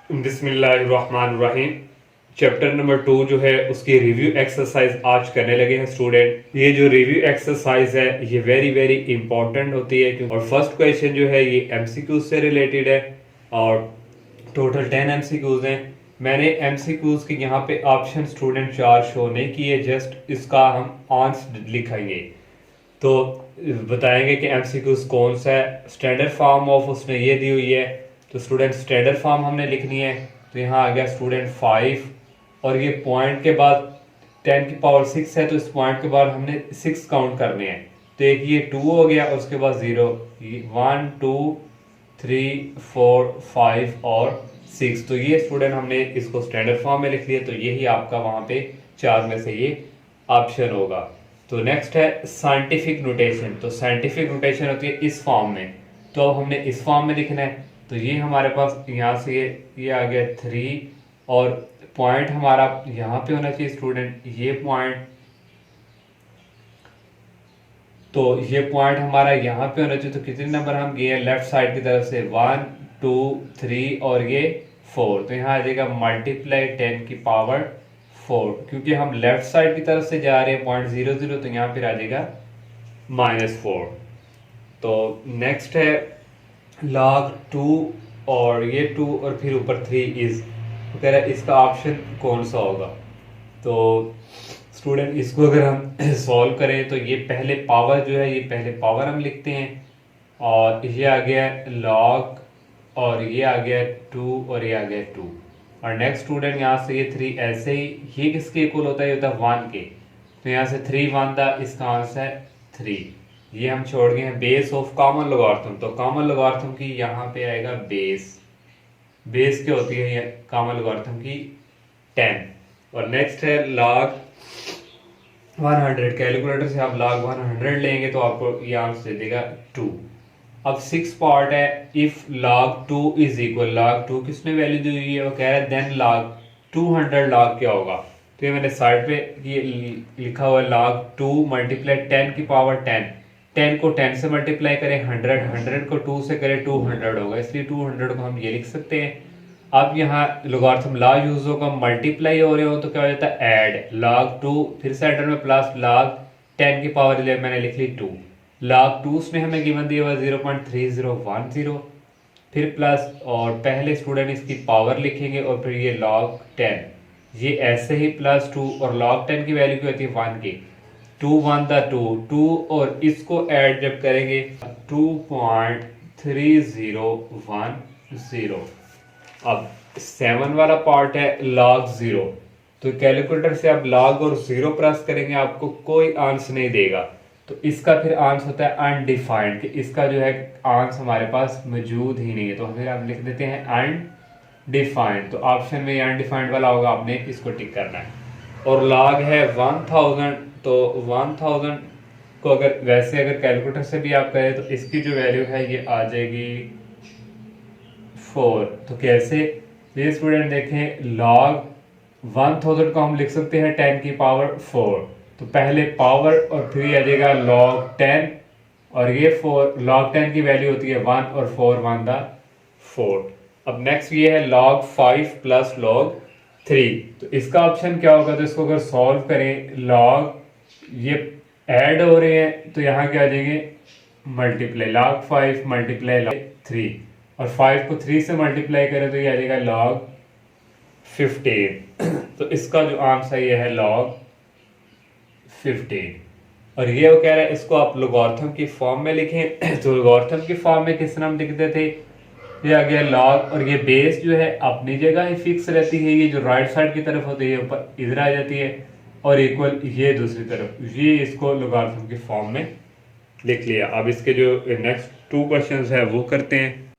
बिस्मिल्लाहिर्रहमानिर्रहीम। Chapter number 2 जो है उसकी रिव्यू एक्सरसाइज आज करने लगे हैं स्टूडेंट। ये जो रिव्यू एक्सरसाइज है ये वेरी वेरी इंपॉर्टेंट होती है क्योंकि और फर्स्ट क्वेश्चन जो है ये एमसीक्यूज से रिलेटेड है और टोटल 10 एमसीक्यूज हैं। मैंने एमसीक्यूज के यहाँ पे ऑप्शन स्टूडेंट 4 शो नहीं किए, जस्ट इसका हम आंसर लिखेंगे तो बताएंगे कि एमसीक्यूज कौन सा है। स्टैंडर्ड फॉर्म ऑफ उसने ये दी हुई है तो स्टूडेंट स्टैंडर्ड फॉर्म हमने लिखनी है। तो यहाँ आ गया स्टूडेंट 5 और ये पॉइंट के बाद 10 की पावर 6 है तो इस पॉइंट के बाद हमने 6 काउंट करने हैं। तो एक ये 2 हो गया और उसके बाद 0, 1 2 3 4 5 और 6। तो ये स्टूडेंट हमने इसको स्टैंडर्ड फॉर्म में लिख लिया, तो यही आपका वहां पे 4 में से ये ऑप्शन होगा। तो नेक्स्ट है साइंटिफिक नोटेशन। तो साइंटिफिक नोटेशन होती है इस फॉर्म में, तो अब हमने इस फॉर्म में लिखना है। तो ये हमारे पास यहाँ से ये आ गया 3 और पॉइंट हमारा यहाँ पे होना चाहिए स्टूडेंट, ये पॉइंट। तो ये पॉइंट हमारा यहाँ पे होना चाहिए। तो कितने नंबर हम गए हैं लेफ्ट साइड की तरफ से 1 2 3 और ये 4। तो यहाँ आ जाएगा मल्टीप्लाई 10 की पावर 4, क्योंकि हम लेफ्ट साइड की तरफ से जा रहे हैं पॉइंट 0 0, तो यहाँ फिर आ जाएगा -4। तो नेक्स्ट है log 2 और ये 2 और फिर ऊपर 3 इज, तो कह रहा है इसका ऑप्शन कौन सा होगा। तो स्टूडेंट इसको अगर हम सॉल्व करें तो ये पहले पावर जो है ये पहले पावर हम लिखते हैं और ये आ गया log और ये आ गया 2 और ये आ गया 2 और नेक्स्ट स्टूडेंट यहाँ से ये 3 ऐसे ही, ये किसके इक्वल होता है, ये होता है 1 के। तो यहाँ से 3 1 था, इसका आंसर है 3। ये हम छोड़ गए हैं बेस ऑफ कॉमन लोगारिथम। तो कॉमन लोगारिथम की यहाँ पे आएगा बेस क्या होती है ये कॉमन लोगारिथम की 10। और नेक्स्ट है log 100। कैलकुलेटर से आप log 100 लेंगे तो आपको ये आंसर दे देगा 2। अब 6 पार्ट है if log 2 is equal, log 2 किसने वैल्यू दी हुई है, वो कह रहा है देन log 200 log क्या होगा। तो ये मैंने साइड पे ये लिखा हुआ है log 2 मल्टीप्लाई 10 की पावर 10, 10 को 10 से मल्टीप्लाई करें 100, 100 को 2 से करें 200 होगा, इसलिए 200 को हम ये लिख सकते हैं। अब यहाँ लोगारिथम लॉ यूज होगा, मल्टीप्लाई हो रहे हो तो क्या हो जाता है ऐड, log 2 फिर से एंटर में प्लस log 10 की पावर 11 मैंने लिख ली 2, log 2 उसने हमें गिवन दिया हुआ 0.3010, फिर प्लस और पहले स्टूडेंट इसकी पावर लिखेंगे और फिर ये log 10, ये ऐसे ही प्लस 2 और log 10 की वैल्यू क्या होती है 1 की, 2 1 था 2 2 और इसको ऐड जब करेंगे 2.3010। अब 7 वाला पार्ट है log 0। तो कैलकुलेटर से आप log और 0 प्रेस करेंगे आपको कोई आंसर नहीं देगा, तो इसका फिर आंसर होता है अनडिफाइंड, कि इसका जो है आंसर हमारे पास मौजूद ही नहीं है। तो फिर आप लिख देते हैं अनडिफाइंड। तो ऑप्शन में अनडिफाइंड वाला होगा, आपने इसको टिक करना है। और log है 1000, तो 1000 को अगर वैसे अगर कैलकुलेटर से भी आप करें तो इसकी जो वैल्यू है ये आ जाएगी 4। तो कैसे, ये स्टूडेंट देखें log 1000 को हम लिख सकते हैं 10 की पावर 4। तो पहले पावर और फिर आ जाएगा log 10 और ये 4, log 10 की वैल्यू होती है 1 और 4 1 दा 4। अब नेक्स्ट ये है log 5 प्लस log 3। तो इसका ऑप्शन क्या होगा, तो इसको अगर सॉल्व करें log ये ऐड हो रहे हैं तो यहाँ क्या आ जाएंगे मल्टीप्लाई, log 5 मल्टीप्लाई log 3 और 5 को 3 से मल्टीप्लाई करें तो ये आ जाएगा log 15। तो इसका जो आंसर ये है log 15। और ये वो कह रहा है इसको आप लोगारिथम की फॉर्म में लिखें। तो लोगारिथम की फॉर्म में किस तरह हम लिखते थे, ये आ गया log और ये बेस जो है अपनी जगह ही फिक्स रहती है, ये जो राइट साइड की तरफ होती है ऊपर इधर आ जाती है और इक्वल ये दूसरी तरफ, ये इसको लोगारिथम की फॉर्म में लिख लिया। अब इसके जो नेक्स्ट 2 क्वेश्चंस है वो करते हैं।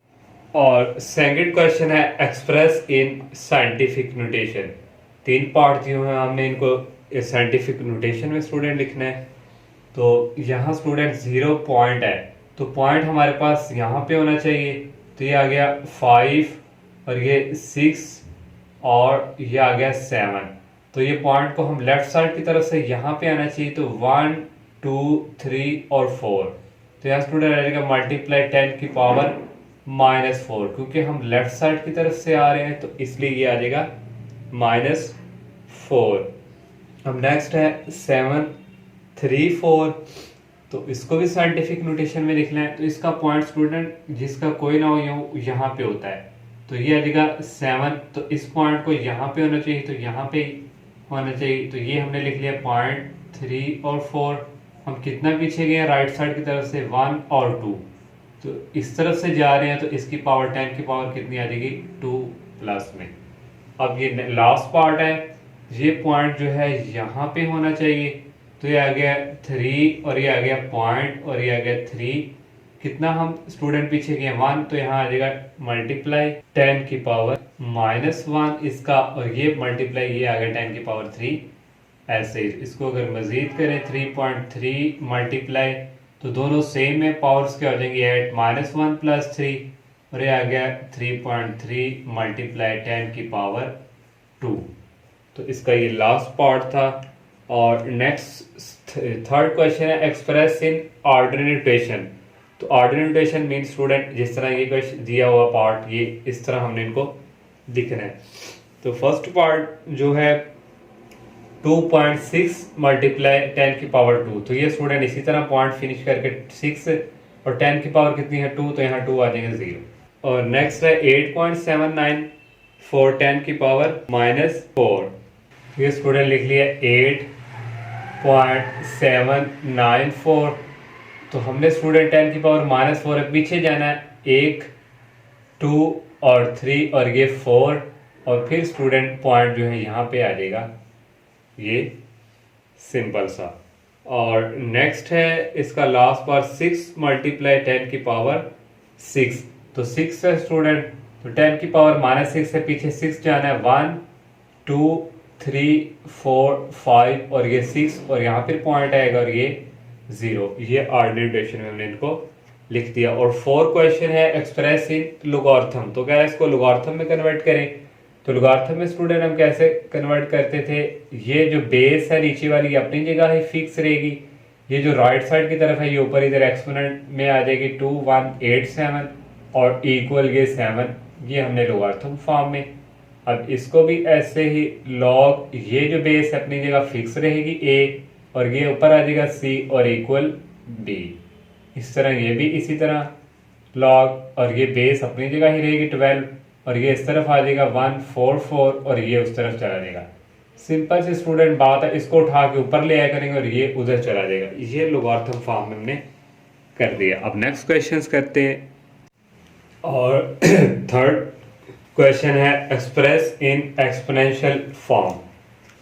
और सेकंड क्वेश्चन है express in scientific notation. 3 part दिए हुए हैं, हमने इनको साइंटिफिक नोटेशन में स्टूडेंट लिखना है। तो यहाँ स्टूडेंट 0 पॉइंट है, तो पॉइंट हमारे पास यहाँ पे होना चाहिए। तो ये आ गया 5 और ये 6 और ये आ गया 7। तो ये पॉइंट को हम लेफ्ट साइड की तरफ से यहाँ पे आना चाहिए। तो 1 2 3 और 4। तो यहाँ स्टूडेंट रहेगा मल्टीप्लाई 10 की पावर -4, क्योंकि हम लेफ्ट साइड की तरफ से आ रहे हैं तो इसलिए ये आ जाएगा -4। अब नेक्स्ट है 7 3 4, तो इसको भी साइंटिफिक नोटेशन में लिखना है। तो इसका पॉइंट स्टूडेंट जिसका कोई ना हो यहाँ पे होता है, तो ये आ जाएगा 7, तो इस पॉइंट को यहाँ पे होना चाहिए, तो यहाँ पे होना चाहिए। तो ये हमने लिख लिया पॉइंट 3 और 4। हम कितना पीछे गए हैं राइट साइड की तरफ से, 1 और 2, तो इस तरफ से जा रहे हैं तो इसकी पावर 10 की पावर कितनी आ जाएगी, 2 प्लस में। अब ये लास्ट पार्ट है, ये पॉइंट जो है यहाँ पे होना चाहिए, तो ये आ गया 3 और ये आ गया पॉइंट और ये आ गया 3। कितना हम स्टूडेंट पीछे गए 1, तो यहाँ आ जाएगा मल्टीप्लाई 10 की पावर -1 इसका, और ये मल्टीप्लाई ये आ गया 10 की पावर 3। ऐसे इसको अगर मजीद करें 3.3 मल्टीप्लाई, तो दोनों सेम है, पावर्स क्या हो जाएंगी 8 -1 + 3, और ये आ गया 3.3 मल्टीप्लाई 10 की पावर 2। तो इसका ये लास्ट पार्ट था। और नेक्स्ट थर्ड क्वेश्चन है एक्सप्रेस इन ऑर्डिनरी नोटेशन। तो ऑर्डिनरी नोटेशन मीन स्टूडेंट जिस तरह ये क्वेश्चन दिया हुआ पार्ट, ये इस तरह हमने इनको लिखना है। तो फर्स्ट पार्ट जो है 2.6 मल्टीप्लाई 10 की पावर 2, तो ये स्टूडेंट इसी तरह पॉइंट फिनिश करके 6 और 10 की पावर कितनी है 2, तो यहाँ 2 आ जाएंगे 0। और नेक्स्ट है 8.79 for 10 की पावर -4, ये स्टूडेंट लिख लिया 8.794। तो हमने स्टूडेंट 10 की पावर -4 है, पीछे जाना है 1 2 और 3 और ये 4, और फिर स्टूडेंट पॉइंट जो है यहाँ पे आ जाएगा, ये सिंपल सा। और नेक्स्ट है इसका लास्ट पार्ट 6 मल्टीप्लाई 10 की पावर 6, तो 6 है स्टूडेंट, तो 10 की पावर -6 से पीछे 6 जाना है 1 2 3 4 5 और ये 6, और यहाँ फिर पॉइंट आएगा और ये 0। ये ऑर्डिनरी नोटेशन में हमने इनको लिख दिया। और 4 क्वेश्चन है एक्सप्रेस इन लोगारिथम, तो क्या है इसको लोगारिथम में कन्वर्ट करें। तो लोगारिथम में स्टूडेंट हम कैसे कन्वर्ट करते थे, ये जो बेस है नीचे वाली अपनी जगह ही फिक्स रहेगी, ये जो राइट साइड की तरफ है ये ऊपर इधर एक्सपोनेंट में आ जाएगी 2187 और इक्वल ये 7, ये हमने लोगारिथम फॉर्म में। अब इसको भी ऐसे ही लॉग, ये जो बेस है अपनी जगह फिक्स रहेगी a, और ये ऊपर आ जाएगा c और इक्वल b। इस तरह ये भी इसी तरह लॉग, और ये बेस अपनी जगह ही रहेगी 12, और ये इस तरफ आ जाएगा 144 और ये उस तरफ चला जाएगा। सिंपल सी स्टूडेंट बात है, इसको उठा के ऊपर ले आया करेंगे और ये उधर चला जाएगा। ये लोगारिथम फॉर्म में हमने कर दिया। अब नेक्स्ट क्वेश्चंस करते हैं। और थर्ड क्वेश्चन है express in exponential form.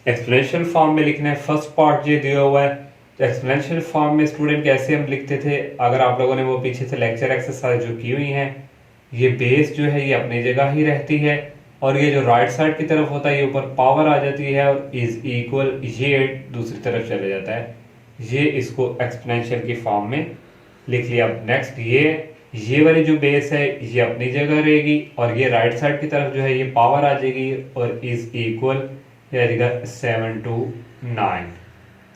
Exponential form में लिखना है, फर्स्ट पार्ट ये दिया हुआ है। तो एक्सपोनेंशियल फॉर्म में स्टूडेंट कैसे हम लिखते थे, अगर आप लोगों ने वो पीछे से लेक्चर एक्सरसाइज जो की हुई है, ये बेस जो है ये अपनी जगह ही रहती है, और ये जो राइट साइड की तरफ होता है ये ऊपर पावर आ जाती है और इज इक्वल ये दूसरी तरफ चले जाता है। ये इसको एक्सपोनेंशियल की फॉर्म में लिख लिया। अब नेक्स्ट ये वाली जो बेस है ये अपनी जगह रहेगी, और ये राइट साइड की तरफ जो है ये पावर आ जाएगी और इज इक्वल 7 to 9।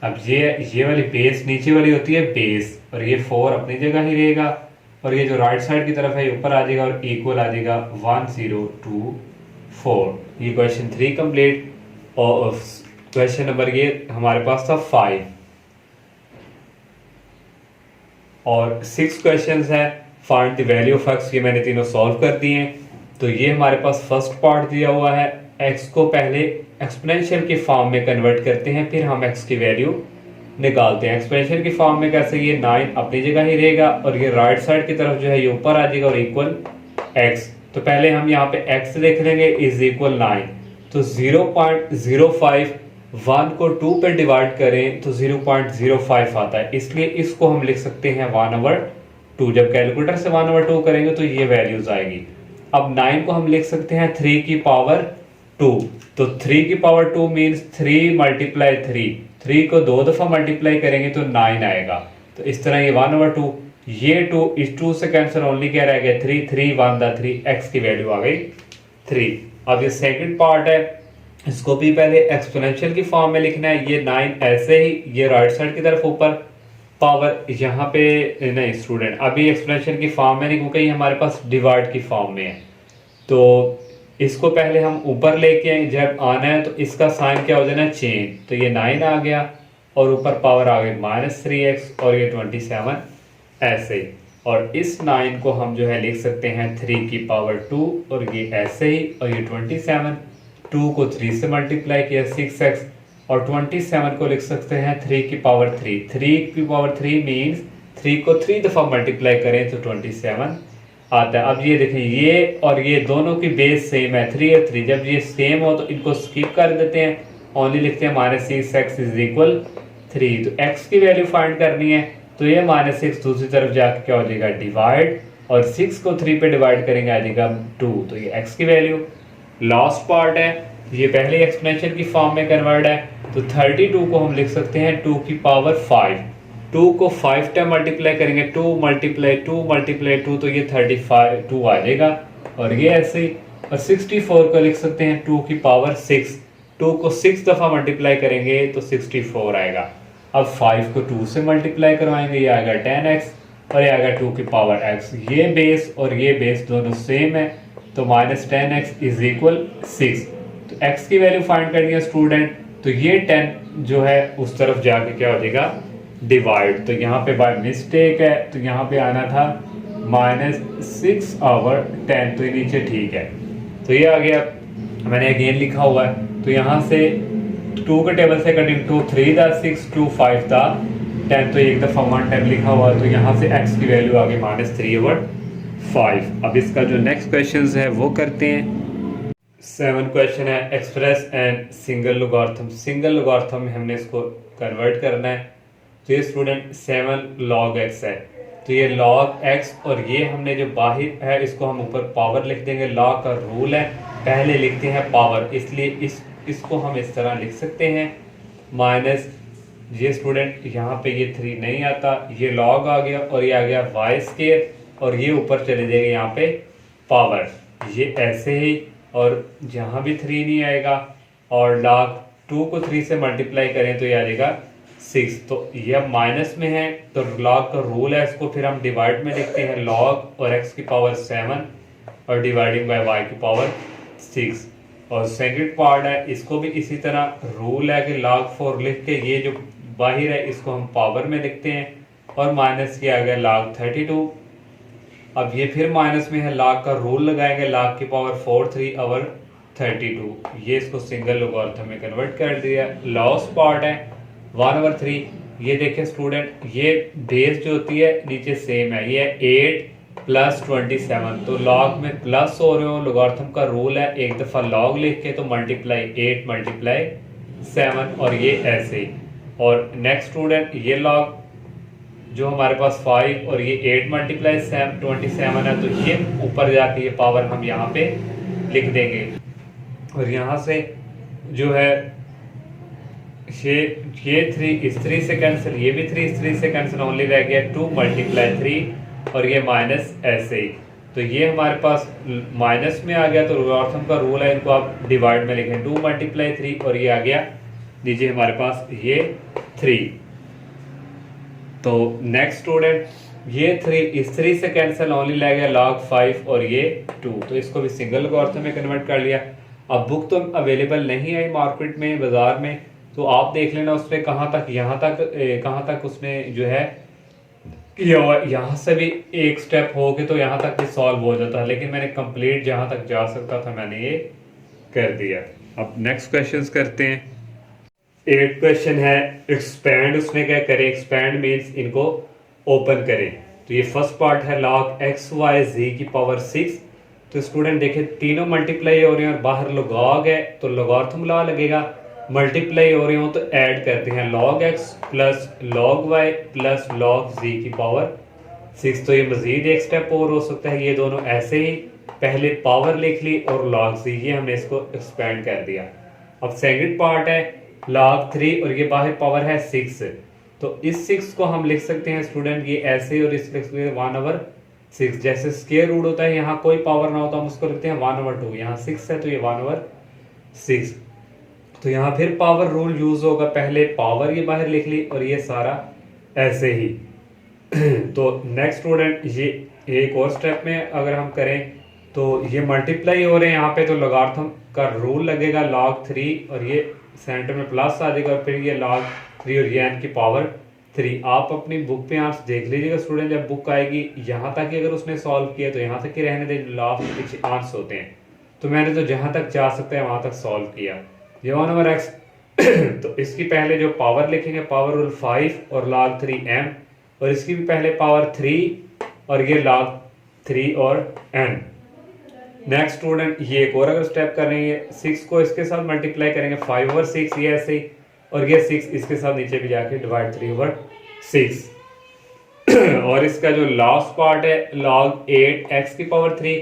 अब ये वाली बेस नीचे वाली होती है बेस, और ये 4 अपनी जगह ही रहेगा, और ये जो राइट साइड की तरफ है ये ऊपर आ जाएगा और इक्वल आ जाएगा 1024। ये क्वेश्चन 3 कंप्लीट। और क्वेश्चन नंबर ये हमारे पास था 5 और 6 क्वेश्चंस है। Find the value of x, ये मैंने तीनों सॉल्व कर दिए हैं। तो ये हमारे पास फर्स्ट पार्ट दिया हुआ है, x को पहले एक्सपोनेंशियल के फॉर्म में कन्वर्ट करते हैं, फिर हम x की वैल्यू निकालते हैं। एक्सपोनेंशियल की फॉर्म में कैसे, ये 9 अपनी जगह ही रहेगा और ये राइट साइड की तरफ जो है ये ऊपर आ जाएगा और इक्वल x। तो पहले हम यहाँ पे x लिख लेंगे इज इक्वल 9। तो 0.05 1 को 2 पे डिवाइड करें तो 0.05 आता है, इसलिए इसको हम लिख सकते हैं 1/2। जब कैलकुलेटर से 1/2 करेंगे तो ये वैल्यूज आएगी। अब 9 को हम लिख सकते हैं 3 की पावर 2। तो 3 की पावर 2 मीन्स 3 मल्टीप्लाई 3 को 2 दफा मल्टीप्लाई करेंगे तो 9 आएगा। तो इस तरह ये 1/2, ये 2 इस 2 से कैंसिल, ओनली क्या रह गया 3 1 दा 3, x की वैल्यू आ गई 3। अब ये सेकंड पार्ट है, इसको भी पहले एक्सपोनेंशियल की फॉर्म में लिखना है। ये 9 ऐसे ही ये राइट साइड की तरफ ऊपर पावर यहाँ पे नहीं स्टूडेंट, अभी एक्सप्रेशन की फॉर्म में नहीं क्योंकि ये हमारे पास डिवाइड की फॉर्म में है। तो इसको पहले हम ऊपर लेके आए, जब आना है तो इसका साइन क्या हो जाना है चेंज, तो ये 9 आ गया और ऊपर पावर आ गई -3x और ये 27 ऐसे ही। और इस 9 को हम जो है लिख सकते हैं 3 की पावर 2 और ये ऐसे ही, और ये 27 2 को 3 से मल्टीप्लाई किया 6x और 27 को लिख सकते हैं 3 की पावर 3। 3 की पावर 3 मीन्स 3 को 3 दफ़ा मल्टीप्लाई करें तो 27 आता है। अब ये देखें ये और ये दोनों की बेस सेम है 3 और 3, जब ये सेम हो तो इनको स्किप कर देते हैं, ओनली लिखते हैं -6x इज इक्वल 3। तो x की वैल्यू फाइंड करनी है तो ये -6 दूसरी तरफ जाके क्या हो जाएगा डिवाइड, और 6 को 3 पे डिवाइड करेंगे आ जाएगा 2, तो ये x की वैल्यू। लास्ट पार्ट है ये पहले एक्सप्रेशन की फॉर्म में कन्वर्ट है, तो 32 को हम लिख सकते हैं 2 की पावर 5। 2 को 5 टाइम मल्टीप्लाई करेंगे 2 मल्टीप्लाई 2 मल्टीप्लाई 2 तो ये 35 2 आ जाएगा, और ये ऐसे ही। और 64 को लिख सकते हैं 2 की पावर 6। 2 को 6 दफ़ा मल्टीप्लाई करेंगे तो 64 आएगा। अब 5 को 2 से मल्टीप्लाई करवाएंगे, ये आएगा 10x और ये आएगा 2 की पावर x। ये बेस और ये बेस दोनों सेम है, तो -10x इज इक्वल 6। तो x की वैल्यू फाइंड करनी है स्टूडेंट, तो ये 10 जो है उस तरफ जाके क्या हो जाएगा डिवाइड। तो यहाँ पे बाय मिस्टेक है, तो यहाँ पे आना था -6/10, तो ये नीचे ठीक है। तो ये आ गया, मैंने अगेन लिखा हुआ है, तो यहाँ से 2 के टेबल से कटिंग 2 3 था 6 2 5 था 10, तो एक दफ़ा 1 टाइम लिखा हुआ, तो यहाँ से x की वैल्यू आ गई -3/5। अब इसका जो नेक्स्ट क्वेश्चन है वो करते हैं। 7 क्वेश्चन है express and single logarithm. Single logarithm में हमने इसको कन्वर्ट करना है। तो ये स्टूडेंट 7 log x है, तो ये log x और ये हमने जो बाहर है इसको हम ऊपर पावर लिख देंगे। लॉग का रूल है पहले लिखते हैं पावर, इसलिए इसको हम इस तरह लिख सकते हैं माइनस, ये स्टूडेंट यहाँ पे ये 3 नहीं आता, ये log आ गया और ये आ गया y² और ये ऊपर चले जाएगा यहाँ पे पावर, ये ऐसे ही, और यहाँ भी 3 नहीं आएगा, और log 2 को 3 से मल्टीप्लाई करें तो ये आ जाएगा 6। तो ये अब माइनस में है तो log का रूल है, इसको फिर हम डिवाइड में लिखते हैं log और x की पावर 7 और डिवाइडिंग बाय y की पावर 6। और सेकंड पार्ट है इसको भी इसी तरह रूल है कि log 4 लिख के ये जो बाहर है इसको हम पावर में लिखते हैं, और माइनस किया गया log 32। अब ये फिर माइनस में है, log का रूल लगाएंगे log की पावर 4 3 और 32, ये इसको सिंगल लोगारिथम में कन्वर्ट कर दिया। लास्ट पार्ट है 1/3। ये देखें स्टूडेंट, ये बेस जो होती है नीचे सेम है, ये 8 + 27, तो log में प्लस हो रहे हो, लोगारिथम का रूल है एक दफ़ा log लिख के तो मल्टीप्लाई 8 मल्टीप्लाई 7, और ये ऐसे ही। और नेक्स्ट स्टूडेंट ये log जो हमारे पास 5 और ये 8 मल्टीप्लाई 27 है, तो ये ऊपर जाके ये पावर हम यहाँ पे लिख देंगे, और यहाँ से जो है ये 3 इस 3 से कैंसिल, ये भी 3 इस 3 से कैंसिल, ओनली रह गया 2 मल्टीप्लाई 3 और ये माइनस ऐसे ही। तो ये हमारे पास माइनस में आ गया, तो लोगारिथम का रूल है इनको आप डिवाइड में लिखें 2 मल्टीप्लाई 3 और ये आ गया नीचे हमारे पास ये 3। तो नेक्स्ट स्टूडेंट ये 3 इस 3 से कैंसिल, ओनली रह गया log 5 और ये 2, तो इसको भी सिंगल लोगारिथम में कन्वर्ट कर लिया। अब बुक तो अवेलेबल नहीं है मार्केट में बाजार में, तो आप देख लेना उसमें कहाँ तक उसने जो है यहाँ से भी एक स्टेप हो के तो यहाँ तक भी सॉल्व हो जाता है, लेकिन मैंने कंप्लीट जहाँ तक जा सकता था मैंने ये कर दिया। अब नेक्स्ट क्वेश्चंस करते हैं। 8 क्वेश्चन है एक्सपैंड, उसमें क्या करें, एक्सपैंड मीन्स इनको ओपन करें। तो ये फर्स्ट पार्ट है log x y z की पावर 6। तो स्टूडेंट देखें तीनों मल्टीप्लाई हो रहे हैं और बाहर log है तो लोगारिथम लॉ लगेगा, मल्टीप्लाई हो रहे हो तो ऐड करते हैं log x plus log y plus log z की पावर 6। तो ये मजीद एक स्टेप और हो सकता है, ये दोनों ऐसे ही पहले पावर लिख ली और log z, ये हमने इसको एक्सपेंड कर दिया। अब सेकंड पार्ट है log 3 और ये बाहर पावर है 6, तो इस 6 को हम लिख सकते हैं स्टूडेंट ये ऐसे, और इस लिख सकते हैं 1/6। जैसे स्क्वायर रूट होता है, यहाँ कोई पावर ना हो तो हम उसको लिखते हैं 1/2, यहाँ 6 है तो ये 1/6। तो यहाँ फिर पावर रूल यूज होगा, पहले पावर ये बाहर लिख ली और ये सारा ऐसे ही। तो नेक्स्ट स्टूडेंट ये एक और स्टेप में अगर हम करें तो ये मल्टीप्लाई हो रहे हैं यहाँ पे, तो लॉगरिथम का रूल लगेगा log 3 और ये सेंटर में प्लस आ जाएगा और फिर ये log 3 और ये n की पावर 3। आप अपनी बुक पे आंसर देख लीजिएगा स्टूडेंट, जब बुक आएगी यहाँ तक ही अगर उसने सॉल्व किया तो यहाँ तक ही रहने दें, लास्ट के पीछे आंसर होते हैं। तो मैंने तो जहाँ तक जा सकता है वहाँ तक सॉल्व किया। ये 1/x तो इसकी पहले जो पावर लिखेंगे पावर रूल 5 और log 3m, और इसकी भी पहले पावर 3 और ये log 3 और n। नेक्स्ट स्टूडेंट ये एक और अगर स्टेप करेंगे 6 को इसके साथ मल्टीप्लाई करेंगे 5/6 ये ऐसे ही, और ये 6 इसके साथ नीचे भी जाके डिवाइड 3/6 और इसका जो लास्ट पार्ट है log 8 x की पावर 3।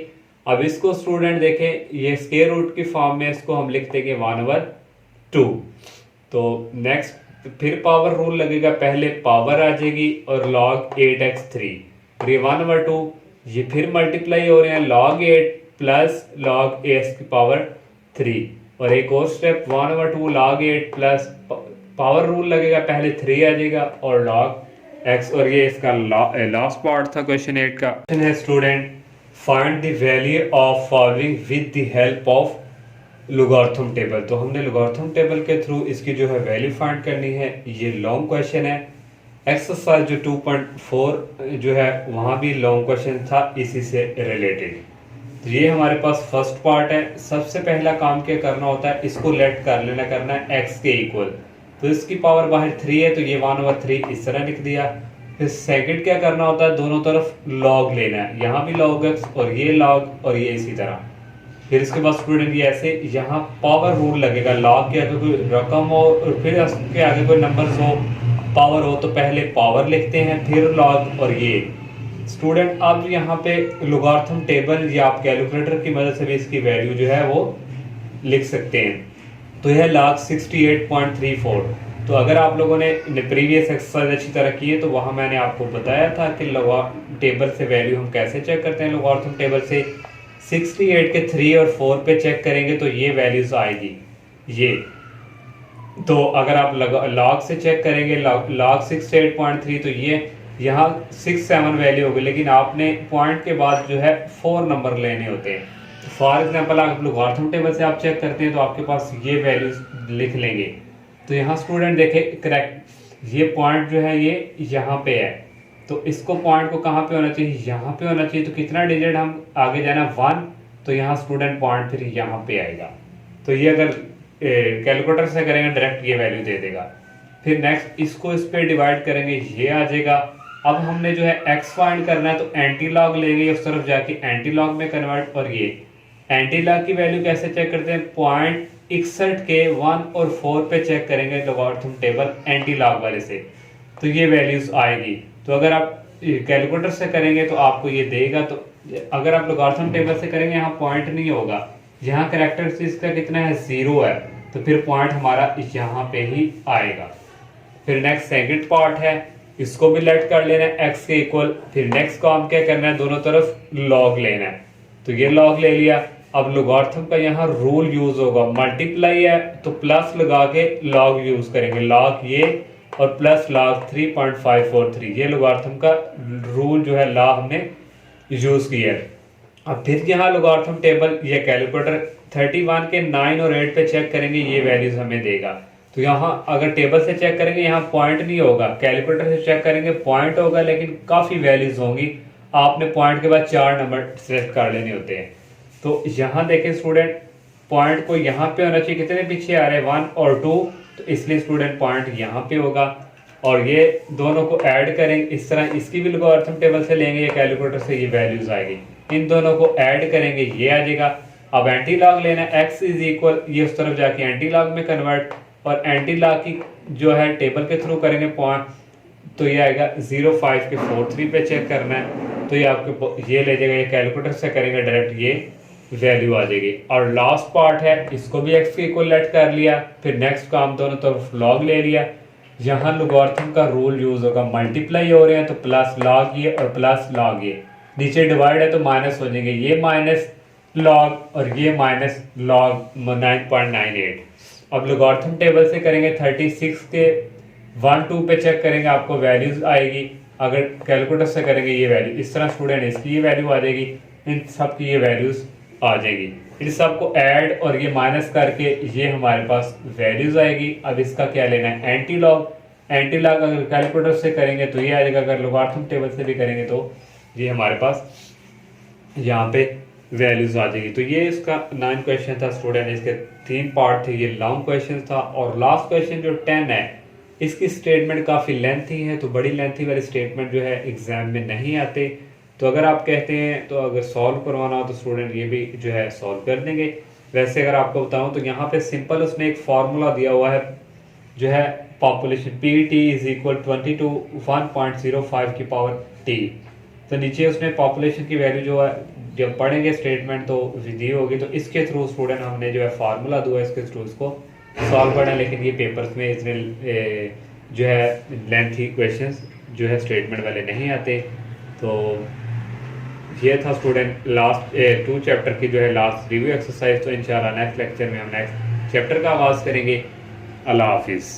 अब इसको स्टूडेंट देखें ये स्क्वायर रूट की फॉर्म में, इसको हम लिख देंगे 1/2। तो नेक्स्ट फिर पावर रूल लगेगा, पहले पावर आ जाएगी और log 8x3 और ये 1/2, ये फिर मल्टीप्लाई हो रहे हैं log 8 प्लस log x की पावर 3। और एक और step 1/2 log 8 plus power rule लगेगा, पहले 3 आ जाएगा और log x, और ये इसका लास्ट पार्ट था क्वेश्चन 8 का। क्वेश्चन है student find the value of following with the help of logarithm table. तो हमने लोगारिथम टेबल के थ्रू इसकी जो है वैल्यू फाइंड करनी है। ये लॉन्ग क्वेश्चन है। एक्सरसाइज जो 2.4 जो है वहाँ भी लॉन्ग क्वेश्चन था इसी से रिलेटेड। तो ये हमारे पास फर्स्ट पार्ट है। सबसे पहला काम क्या करना होता है, इसको लेट कर लेना, करना है x के इक्वल। तो इसकी पावर बाहर 3 है तो ये 1/3 इस तरह लिख दिया। फिर सेकंड क्या करना होता है, दोनों तरफ लॉग लेना है, यहाँ भी log x और ये log और ये इसी तरह। फिर इसके बाद स्टूडेंट ये ऐसे यहाँ पावर रूल लगेगा, log के आगे कोई रकम हो और फिर उसके आगे कोई नंबर हो, पावर हो तो पहले पावर लिखते हैं फिर log और ये। स्टूडेंट अब यहाँ पे लोगारिथम टेबल या आप कैलकुलेटर की मदद से भी इसकी वैल्यू जो है वो लिख सकते हैं। तो यह log 68.34। तो अगर आप लोगों ने प्रीवियस एक्सरसाइज अच्छी तरह की है तो वहाँ मैंने आपको बताया था कि टेबल से वैल्यू हम कैसे चेक करते हैं। लोगारिथम टेबल से 68 के 3 और 4 पे चेक करेंगे तो ये वैल्यूज आएगी ये। तो अगर आप log से चेक करेंगे log 68.3 तो ये यहाँ 6-7 वैल्यू होगी, लेकिन आपने पॉइंट के बाद जो है 4 नंबर लेने होते हैं। फॉर एग्जाम्पल आप लोगारिथम टेबल से आप चेक करते हैं तो आपके पास ये वैल्यूज लिख लेंगे। तो यहाँ स्टूडेंट देखे करेक्ट ये पॉइंट जो है ये यहाँ पे है, तो इसको पॉइंट को कहाँ पे होना चाहिए, यहाँ पे होना चाहिए। तो कितना डिजिट हम आगे जाना 1, तो यहाँ स्टूडेंट पॉइंट फिर यहाँ पे आएगा। तो ये अगर कैलकुलेटर से करेंगे डायरेक्ट ये वैल्यू दे देगा। फिर नेक्स्ट इसको इस पे डिवाइड करेंगे ये आ जाएगा। अब हमने जो है x फाइंड करना है तो एंटी लॉग लेंगे उस तरफ जाके एंटी लॉग में कन्वर्ट। और ये एंटी लॉग की वैल्यू कैसे चेक करते हैं, 0.61 के 1 और 4 पे चेक करेंगे लोगारिथम टेबल एंटी लॉग वाले से, तो ये वैल्यूज आएगी। तो अगर आप कैलकुलेटर से करेंगे तो आपको ये देगा। तो अगर आप लोगारिथम टेबल से करेंगे यहाँ पॉइंट नहीं होगा, यहाँ कैरेक्टरिस्टिक्स का कितना है 0 है, तो फिर पॉइंट हमारा यहाँ पे ही आएगा। फिर नेक्स्ट सेकंड पार्ट है, इसको भी लेट कर लेना है x के इक्वल। फिर नेक्स्ट काम क्या करना है, दोनों तरफ log लेना है। तो ये log ले लिया। अब लोगारिथम का यहाँ रूल यूज होगा, मल्टीप्लाई है तो प्लस लगा के log यूज करेंगे, log ये और प्लस log 3.543। ये लोगारिथम का रूल जो है लॉ हमने यूज किया है। अब फिर यहाँ लोगारिथम टेबल ये कैलकुलेटर 31 के 9 और 8 पे चेक करेंगे, ये वैल्यूज हमें देगा। तो यहाँ अगर टेबल से चेक करेंगे यहाँ पॉइंट नहीं होगा, कैलकुलेटर से चेक करेंगे पॉइंट होगा, लेकिन काफ़ी वैल्यूज होंगी। आपने पॉइंट के बाद 4 नंबर सिलेक्ट कर लेने होते हैं। तो यहाँ देखें स्टूडेंट पॉइंट को यहाँ पे होना चाहिए, कितने पीछे आ रहे हैं 1 और 2, तो इसलिए स्टूडेंट पॉइंट यहाँ पे होगा। और ये दोनों को ऐड करेंगे इस तरह, इसकी भी लोगारिथम टेबल से लेंगे या कैलकुलेटर से, ये वैल्यूज आएगी। इन दोनों को ऐड करेंगे ये आ जाएगा। अब एंटी लॉग लेना है, x इज इक्वल ये उस तरफ जाके एंटी लॉग में कन्वर्ट, और एंटी लॉग की जो है टेबल के थ्रू करेंगे पॉइंट, तो ये आएगा 0.5 के 4.3 पे चेक करना है। तो ये आपके ये ले जाएगा, ये कैलकुलेटर से करेंगे डायरेक्ट ये वैल्यू आ जाएगी। और लास्ट पार्ट है, इसको भी x के इक्वल लेट कर लिया। फिर नेक्स्ट काम दोनों तरफ log ले लिया। यहाँ लोगारिथम का रूल यूज होगा, मल्टीप्लाई हो रहे हैं तो प्लस log ये और प्लस log ये, नीचे डिवाइड है तो माइनस हो जाएंगे, ये माइनस log और ये माइनस log 9.98। अब लोगारिथम टेबल से करेंगे 36 के 1 2 पे चेक करेंगे आपको वैल्यूज आएगी, अगर कैलकुलेटर से करेंगे ये वैल्यू इस तरह स्टूडेंट इसकी ये वैल्यू आ जाएगी, इन सब की ये वैल्यूज आ जाएगी। इन सबको ऐड और ये माइनस करके ये हमारे पास वैल्यूज आएगी। अब इसका क्या लेना है, एंटी लॉग। एंटी लॉग अगर कैलकुलेटर से करेंगे तो ये आ जाएगा, अगर लोगारिथम टेबल से भी करेंगे तो ये हमारे पास यहाँ पे वैल्यूज आ जाएगी। तो ये इसका 9 क्वेश्चन था स्टूडेंट, इसके 3 पार्ट थे, ये लॉन्ग क्वेश्चन था। और लास्ट क्वेश्चन जो 10 है इसकी स्टेटमेंट काफ़ी लेंथी है, तो बड़ी लेंथी वाली स्टेटमेंट जो है एग्जाम में नहीं आते। तो अगर आप कहते हैं तो अगर सॉल्व करवाना हो तो स्टूडेंट ये भी जो है सॉल्व कर देंगे। वैसे अगर आपको बताऊं तो यहाँ पे सिंपल उसने एक फार्मूला दिया हुआ है जो है population P T is equal 20 to 1.05 की पावर टी। तो नीचे उसने पॉपुलेशन की वैल्यू जो है जब पढ़ेंगे स्टेटमेंट तो विधि होगी, तो इसके थ्रू स्टूडेंट हमने जो है फार्मूला दिया इसके थ्रू इसको सॉल्व करना है। लेकिन ये पेपर्स में इतने जो है लेंथी क्वेश्चंस जो है स्टेटमेंट वाले नहीं आते। तो ये था स्टूडेंट लास्ट 2 चैप्टर की जो है लास्ट रिव्यू एक्सरसाइज। तो इंशाल्लाह नेक्स्ट लेक्चर में हम नेक्स्ट चैप्टर का आगाज़ करेंगे। अल्लाह हाफिज़।